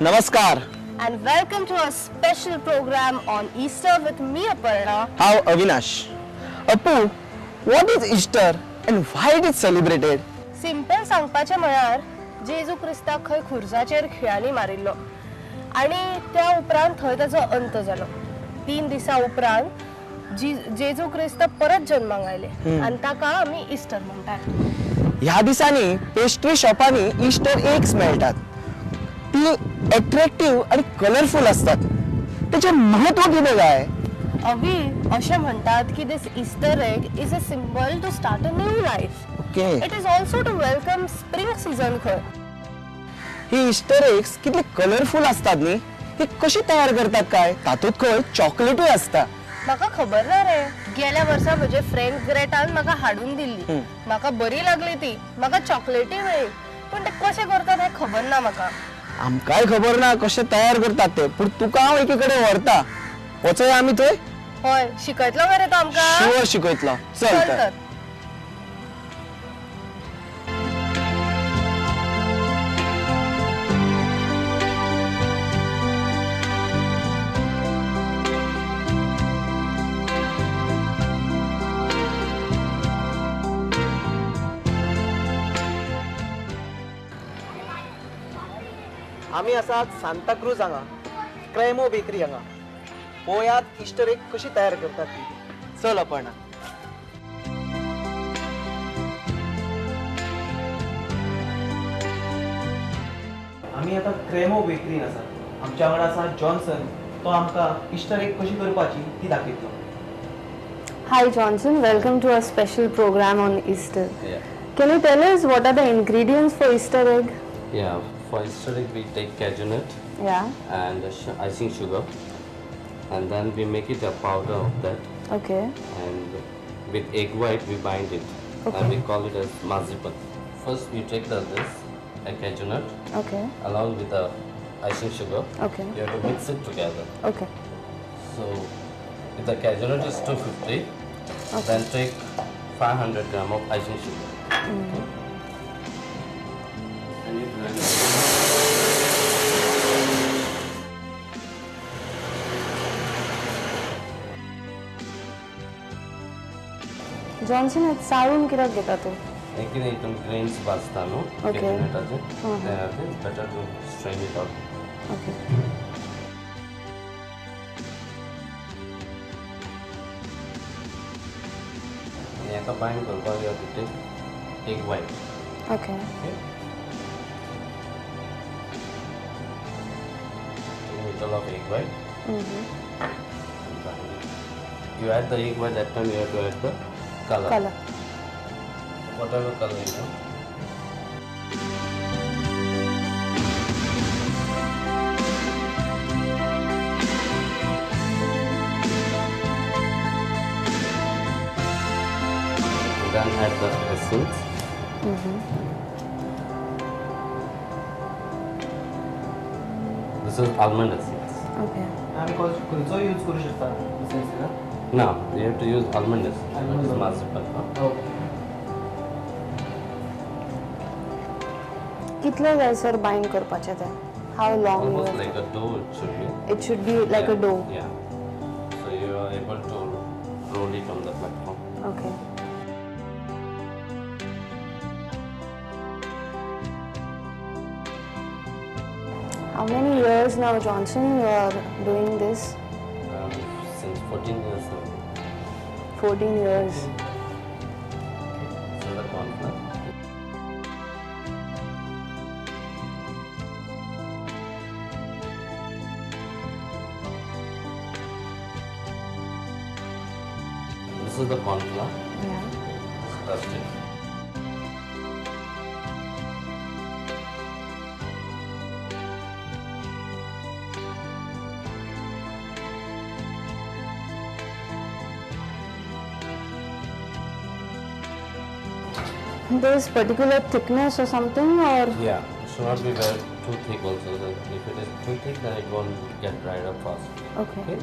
Namaskar. And welcome to a special program on Easter with me, Aparna. How Avinash? Apu, what is Easter and why it is celebrated? Simple सांगपाचे म्हळ्यार जेजू क्रिस्ताक खंय खुर्साचेर खिळांनी मारिल्लो आणि त्या उपरांत थंय ताचो अंत जालो. 3 दिसा उपरांत जेजू क्रिस्त परत जन्माक आयले आणि ताका आमी ईस्टर म्हणटात. ह्या दिसांनी पेस्ट्री शॉपांनी ईस्टर एग्स मेळटात. ती अट्रॅक्टिव्ह आणि कलरफुल असतात. त्याचे महत्त्व कितें काय? अवी अशें म्हणटात की this Easter egg is a symbol to start a new life. Okay. It is also to welcome spring season खंय. ही ईस्टर एग्स कितले कलरफुल असतात न्ही. ही कशी तयार करतात काय? तातूंत खंय चॉकलेटूय असता. म्हाका खबर ना रे. गेल्या वर्सा म्हजे फ्रेंड ग्रेटान म्हाका हाडून दिल्ली. म्हाका बरी लागली ती. म्हाका चॉकलेटी मेळ्ळी. पण ते कशें करतात हें खबर ना म्हाका. आमकांय खबर ना कशें तयार करतात ते. पूण तुका हांव एके कडेन व्हरता. वचोया आमी थंय? होय, शिकयतलो मरे तो आमकां? शुअर शिकयतलो. चल तर. आमी आसात सांताक्रूज हांगा क्रेमो बेकरी हांगा. पळयात ईस्टर एग कशी तयार करतात ती. चल अपर्णा. आमी आतां क्रेमो बेकरीन आसा. आमच्या वांगडा आसा जॉन्सन. तो आमकां ईस्टर एग कशी करपाची ती दाखयतलो. Hi Johnson, welcome to our special program on Easter. Yeah. Can you tell us what are the ingredients for Easter egg? Yeah, for Easter egg we take cashew nut Yeah. and icing sugar, and then we make it a powder of that, Okay. and with egg white we bind it, Okay. and we call it as marzipan. First we take this a cashew nut Okay. along with the icing sugar. Okay. You have to mix it together. Okay. So if the cashew nut is 250, then take 500 gram of icing sugar. And you blend it. Johnson, it's चाळून कित्याक घेता तूं? Again, item grains pasta, no? Okay. Then it's better to strain it out. Okay. Yeah, combine gulpa, you have to take egg white. Okay. Okay. In the middle of egg white. And bind it. You add the egg white, that time you have to add the color. Color. Whatever color you want. Then add the essence. This is almond essence. Okay. आमी खंयचो use करू शकता? No, you have to use almond essence. That is marzipan. कितले जाय sir bind करपाचें तें? How long? Almost like a dough it should be. It should be like a dough. Yeah. So you are able to roll it on the platform. Okay. How many years now, Johnson, you are doing this? Since 14 years now. 14 years. So the cornflour. This is the cornflour. Yeah. Dust it. There is particular thickness or something, or? Yeah, it should not be very too thick also. If it is too thick, then it won't get dried up fast. Okay. Okay.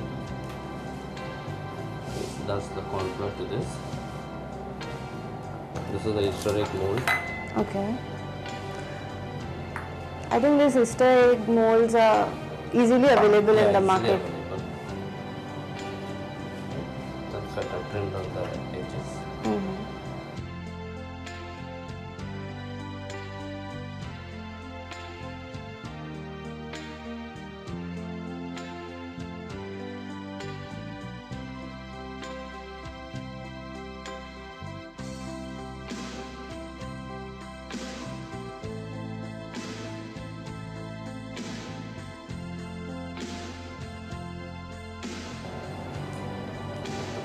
That's the cornflour to this. This is the Easter egg mold. Okay. I think these Easter egg molds are easily available in the easily market. available. Just cut a print on the edges.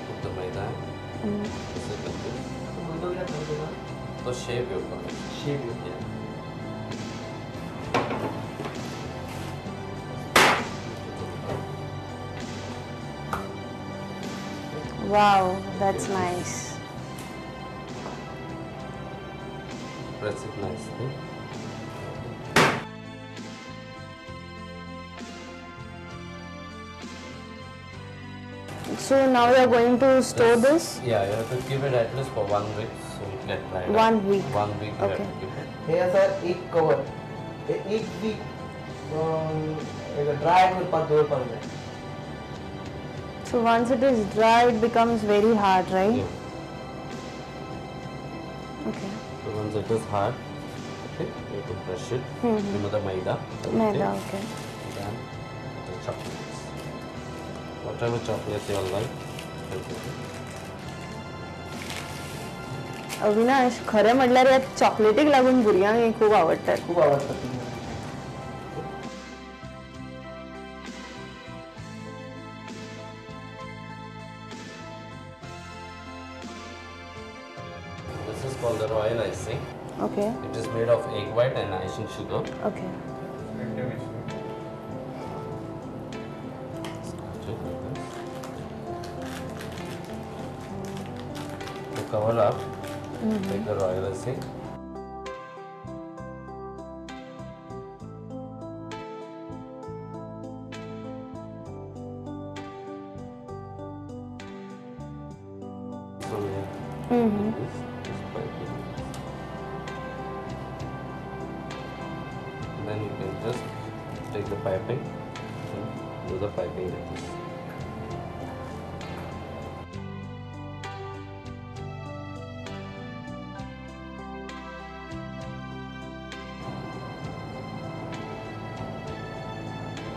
Put the maida. This is like this. So shape your color. Shape Yeah. Wow, that's nice. Press it nicely. So now we are going to store this. Yeah, you have to keep it at least for 1 week so it get dried out. 1 week. 1 week you Okay. have to keep it. हे असं एक cover हे एक week dry करपाक दवरपाक जाय. So once it is dry, it becomes very hard, right? Yeah. Okay. So once it is hard, okay, you have to brush it. Remove the maida. Maida, okay. Then the chocolates. Whatever chocolate you like, you can put it. Avinash, खरें म्हटल्यार ह्या चॉकलेटीक लागून भुरग्यांक हे खूब आवडटात. खूप आवडतात ती. This is called the royal icing. Okay. It is made of egg white and icing sugar. Okay. To cover up, take the royal icing. So this piping. Then you can just take the piping and do the piping like this.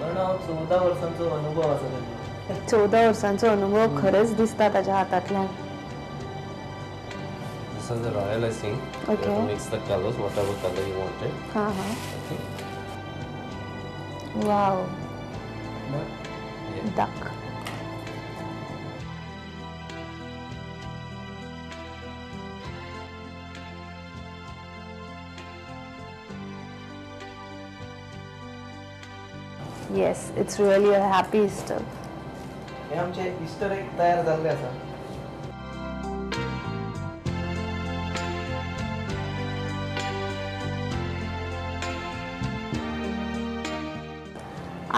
पण हांव 14 वर्सांचो अनुभव आसा तेन्ना. 14 वर्सांचो अनुभव खरेंच दिसता ताच्या हातांतल्यान. This is the royal icing. You have Okay. to mix the colors, whatever color you wanted. हां हां. Okay. Wow. Yeah. Duck. Yes, it's really a happy Easter. हे आमचे इस्टर एग तयार जाल्ले आसा.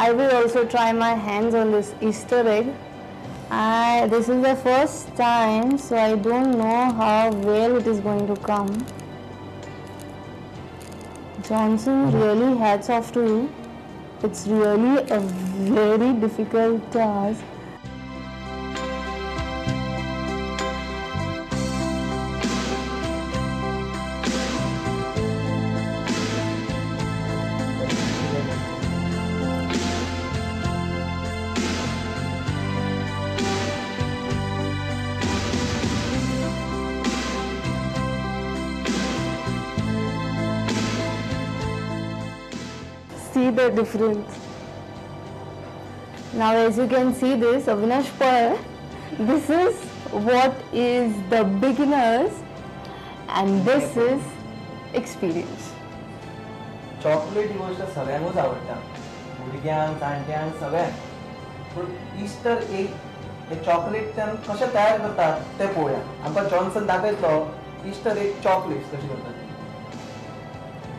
I will also try my hands on this Easter egg. This is the first time, so I don't know how well it is going to come. Johnson, really hats off to you. It's really a very difficult task. See the difference. Now as you can see this, Avinash Par, this is what is the beginners and this is experience. Chocolate ही गोष्ट सगळ्यांकूच आवडटा. भुरग्यांक, जाणट्यांक, सगळ्यांक. पूण Easter egg हे चॉकलेटच्यान कशें तयार करतात तें पळोवया. आमकां जॉन्सन दाखयतलो इस्टर एग चॉकलेट्स कशी करतात.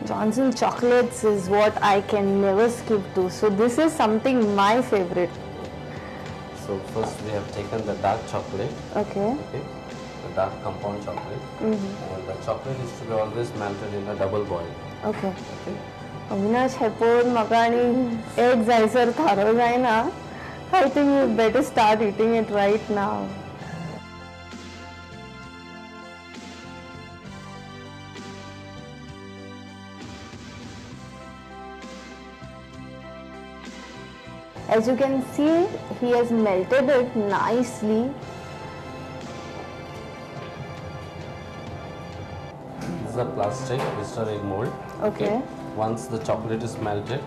Johnson chocolates is what I can never skip to. So this is something my favorite. So first we have taken the dark chocolate. Okay. Okay. The dark compound chocolate. And the chocolate is to be always melted in a double boil. Okay. Okay. Avinash हे पळोवन म्हाका आनी एक जायसर थारो जायना. I think you better start eating it right now. As you can see, he has melted it nicely. This is a plastic Easter egg mold. Okay. Once the chocolate is melted,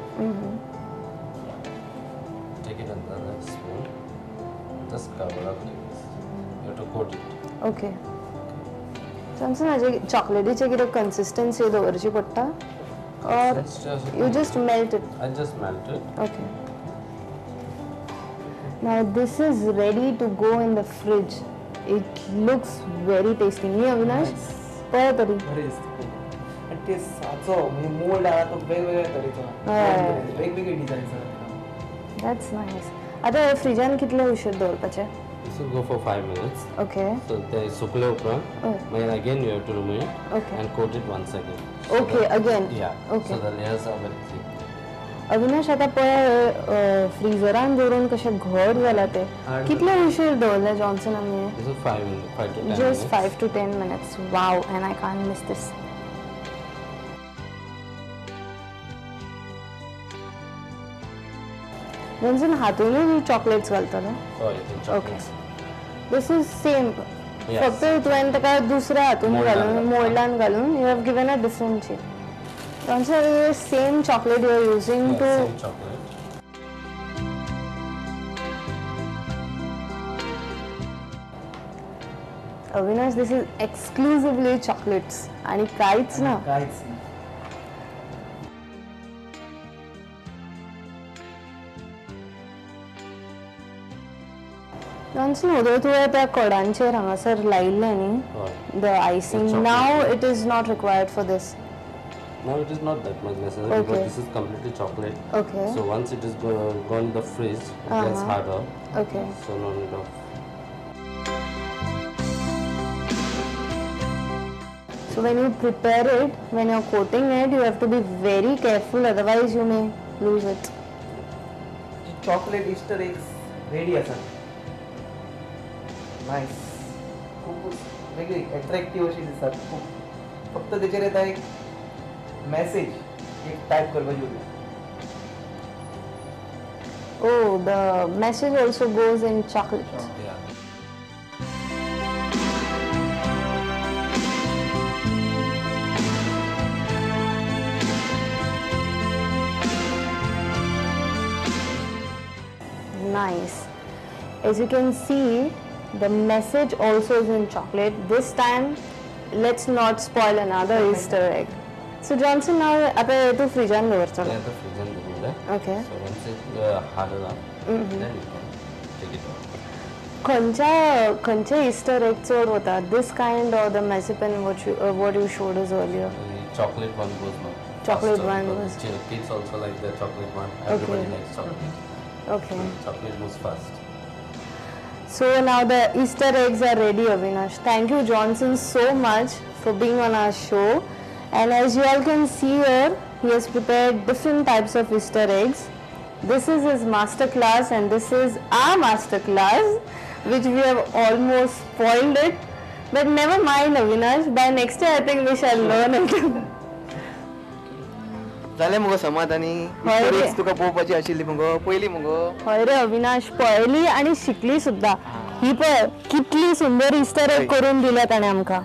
take it under the spoon. Just cover up like this. You have to coat it. Okay. Johnson, हाजे चॉकलेटीचे कितें consistency दवरची पडटा? Or you just melt it? I just melt it. Okay. Now this is ready to go in the fridge. It looks very tasty. न्ही अविनाश? पळय तरी. आणि ते साचो म्हणजे मोल्ड आहा तो वेगवेगळ्या तरेचो वेगवेगळे डिझायन्स. That's nice. आता फ्रिजान कितले उशीर दवरपाचे? This will go for 5 minutes. Okay. So they sukle upran. Then again you have to remove it. Okay. And coat it once again. So Okay, again. Yeah. Okay. So the layers are very thick. Avinash आता पळय फ्रिजरान दवरून कशें घट जाला ते. कितले उशीर दवरले जॉन्सन आमी? This is 5 to 10 minutes. Just 5 to 10 minutes. Wow, and I can't miss this. Johnson हातूनय चॉकलेट्स घालतलो? Sorry, the chocolates. This is same. Yes. फक्त तुवें ताका दुसऱ्या हातून घालून मोल्डान घालून you have given a different shape. Johnson, the same chocolate you are using Yeah, to. same chocolate. Avinash, this is exclusively chocolates आणि काहीच ना. काहीच नाही. Johnson, although तुवें त्या कोडांचेर हांगासर लायिल्लें न्ही, Oh. the icing, chocolate. now it is not required for this. Now it is not that much necessary Okay. because this is completely chocolate. Okay. So once it is gone in the fridge, it gets harder. Okay. So no need of. So when you prepare it, when you're coating it, you have to be very careful, otherwise you may lose it. Chocolate Easter eggs ready आसात. Nice. खूपच वेगळी attractive अशी दिसतात. खूप फक्त तेचेर येता एक मेसेज एक टायप करपाची उरल्या. Oh, the message also goes in chocolate. Yeah. Nice. As you can see, the message also is in chocolate. This time, let's not spoil another Easter egg. So Johnson, now आता तू फ्रिजान दवरचो. Yeah, the fridge and the cooler. Okay. So once it harder up, then you can take it out. खंयचे Easter egg चड वता? This kind or the marzipan what you showed us earlier? The chocolate one goes more. Chocolate faster one because goes. Kids also like the chocolate one. Everybody likes chocolate. Okay. Chocolate moves fast. So now the Easter eggs are ready, Avinash. Thank you, Johnson, so much for being on our show. And as you all can see here, he has prepared different types of Easter eggs. This is his master class and this is our master class, which we have almost spoiled it. But never mind, Avinash. By next year, I think we shall learn it. जालें मुगो समाधानी. हय Easter रे. Eggs तुका पळोवपाची आशिल्ली मुगो पयली मुगो. हय रे अविनाश, पळयली आणि शिकली सुद्धा. ही पळय कितली सुंदर इस्टर एग करून दिल्या ताणें आमकां.